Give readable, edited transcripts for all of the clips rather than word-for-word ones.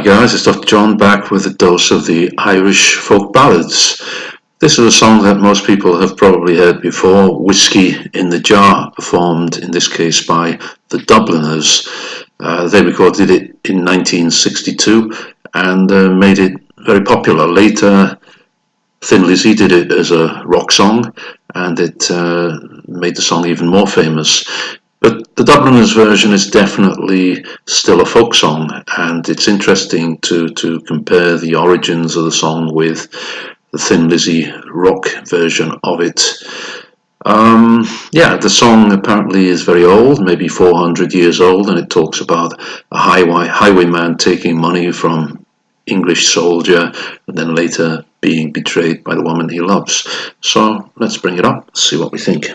guys, it's Dr. John back with a dose of the Irish folk ballads. This is a song that most people have probably heard before, Whiskey in the Jar, performed in this case by the Dubliners. They recorded it in 1962 and made it very popular. Later, Thin Lizzy did it as a rock song and it made the song even more famous. But the Dubliners version is definitely still a folk song, and it's interesting to compare the origins of the song with the Thin Lizzy rock version of it. The song apparently is very old, maybe 400 years old, and it talks about a highwayman taking money from English soldier and then later being betrayed by the woman he loves. So let's bring it up, see what we think.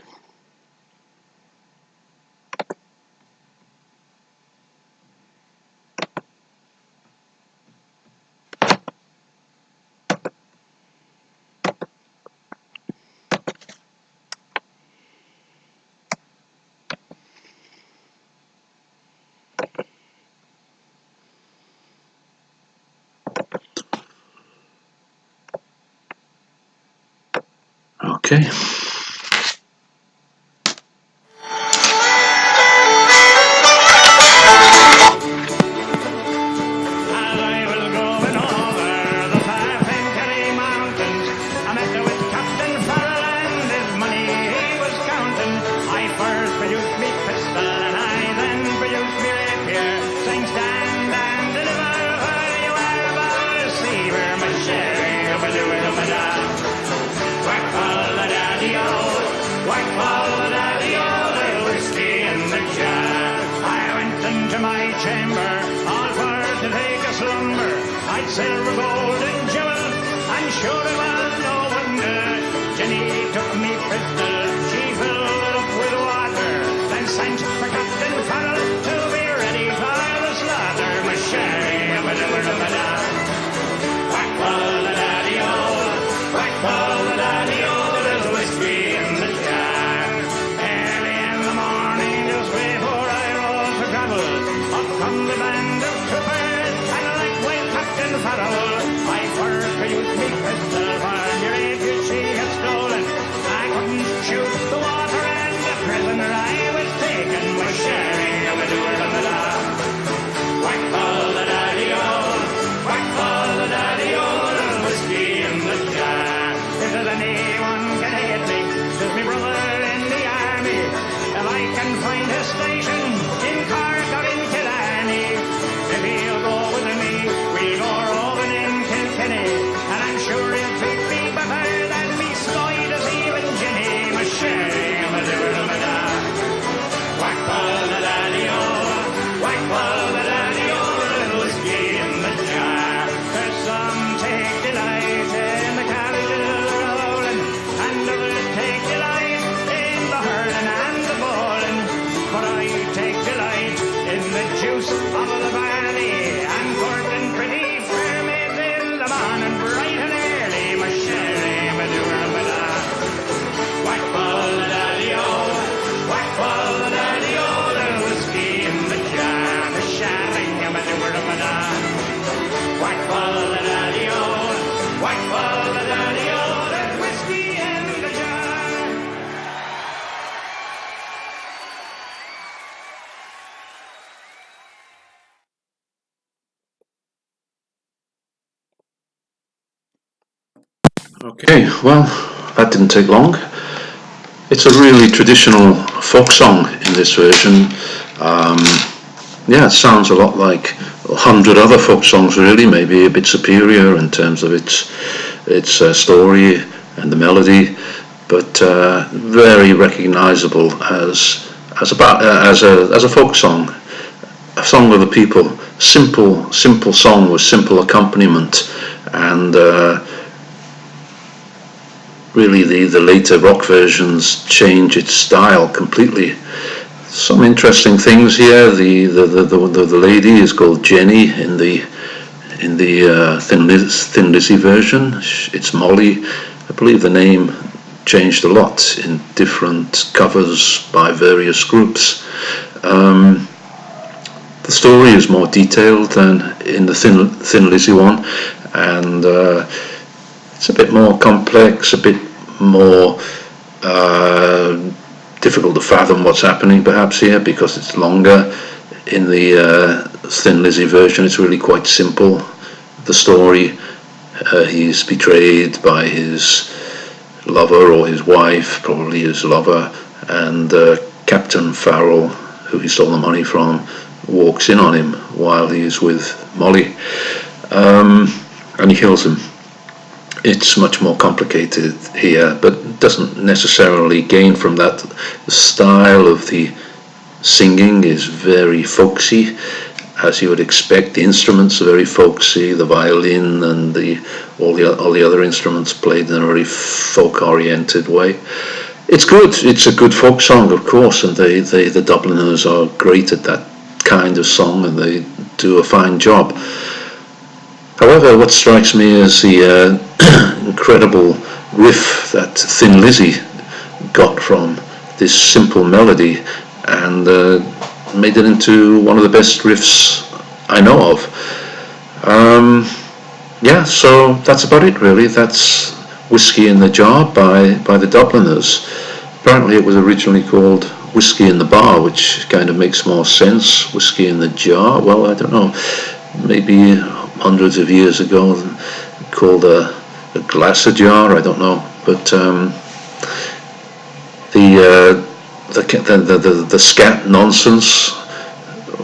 Okay. Silver, gold, and jewel, and sure it was no wonder Jenny took me prisoner. She filled it up with water, then sent for Captain Farrell to be ready for the slaughter. My sherry, ba-da-ba-da-ba-da. Whack-wall, the daddy-o, whack-wall, the daddy-o, there's whiskey in the jar. Early in the morning, just before I rose for travel, up come the band of troopers, and like wild Captain Farrell, I first used me pistol for your age she had stolen. I couldn't shoot the water and the prisoner I was taken was sherry of a doer-da-da-da. Whack-ball the daddy-o, whack-ball the daddy-o, there's whiskey in the jar. If there's anyone can hate me, there's me brother in the army. If I can find a station in Cork or in Killarney, if he'll go with me, we'll go roving in Kilkenny, and I'm sure he'll treat me better than me Sloyd as even Jenny. My sherry, ma-da-ba-da-ba-da. Whack-ball the daddy-o, whack-ball the daddy-o, little whiskey in the jar. There's some take delight in the carriages rolling, and others take delight in the hurling and the bowling, but I take delight in the juice of the barley, and working pretty firm it in the morning, bright and early. My sherry, ma-da-ba-da. Whack-ball the daddy-o, whack-ball the daddy-o, there's whiskey in the jar. My sherry, ma-da-ba-da. Whack-ball the daddy-o, whack-ball the daddy-o, there's whiskey in the jar. Okay, well, that didn't take long. It's a really traditional folk song in this version. It sounds a lot like 100 other folk songs really, maybe a bit superior in terms of its story and the melody, but very recognisable as a folk song, a song of the people. Simple song with simple accompaniment, and really the later rock versions change its style completely. Some interesting things here. The lady is called Jenny in the Thin Lizzy version. It's Molly. I believe the name changed a lot in different covers by various groups. The story is more detailed than in the Thin Lizzy one, and it's a bit more complex, a bit more difficult to fathom what's happening perhaps here because it's longer. In the Thin Lizzy version, it's really quite simple. The story, he's betrayed by his lover or his wife, probably his lover, and Captain Farrell, who he stole the money from, walks in on him while he's with Molly, and he kills him. It's much more complicated here, but doesn't necessarily gain from that. The style of the singing is very folksy, as you would expect. The instruments are very folksy. The violin and all the other instruments played in a very folk-oriented way. It's good. It's a good folk song, of course, and the Dubliners are great at that kind of song, and they do a fine job. However, what strikes me is the incredible riff that Thin Lizzy got from this simple melody, and made it into one of the best riffs I know of. Yeah, so that's about it really. That's Whiskey in the Jar by the Dubliners. Apparently it was originally called Whiskey in the Bar, which kind of makes more sense. Whiskey in the Jar, well, I don't know, maybe hundreds of years ago called a glass a jar, I don't know, but the scat nonsense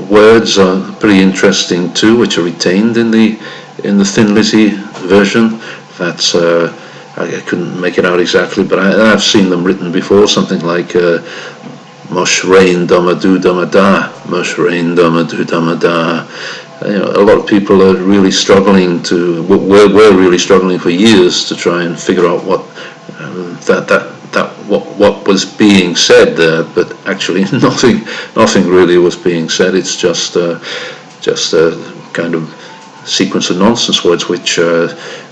words are pretty interesting too, which are retained in the Thin Lizzy version. That's I couldn't make it out exactly, but I've seen them written before, something like mush rain dama do dama da, mush rain dama do dama da. A lot of people are really struggling were really struggling for years to try and figure out what what was being said there, but actually nothing really was being said. It's just a kind of sequence of nonsense words which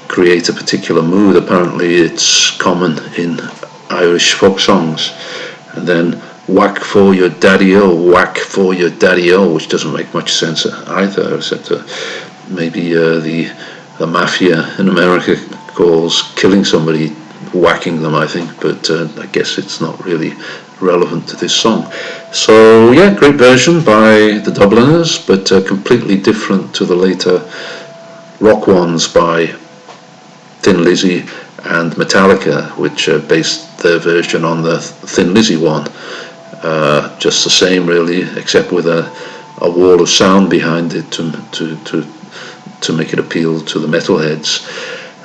create a particular mood. Apparently it's common in Irish folk songs. And then whack for your daddy-o, whack for your daddy-o, which doesn't make much sense either, except maybe the mafia in America calls killing somebody whacking them, I think, but I guess it's not really relevant to this song. So yeah, great version by the Dubliners, but completely different to the later rock ones by Thin Lizzy and Metallica, which based their version on the Thin Lizzy one. Just the same really, except with a wall of sound behind it to make it appeal to the metalheads.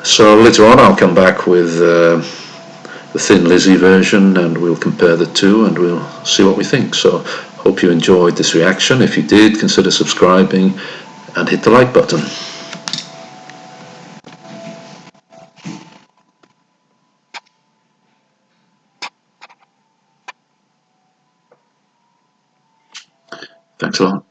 So later on I'll come back with the Thin Lizzy version, and we'll compare the two and we'll see what we think. So hope you enjoyed this reaction. If you did, consider subscribing and hit the like button. Thanks a lot.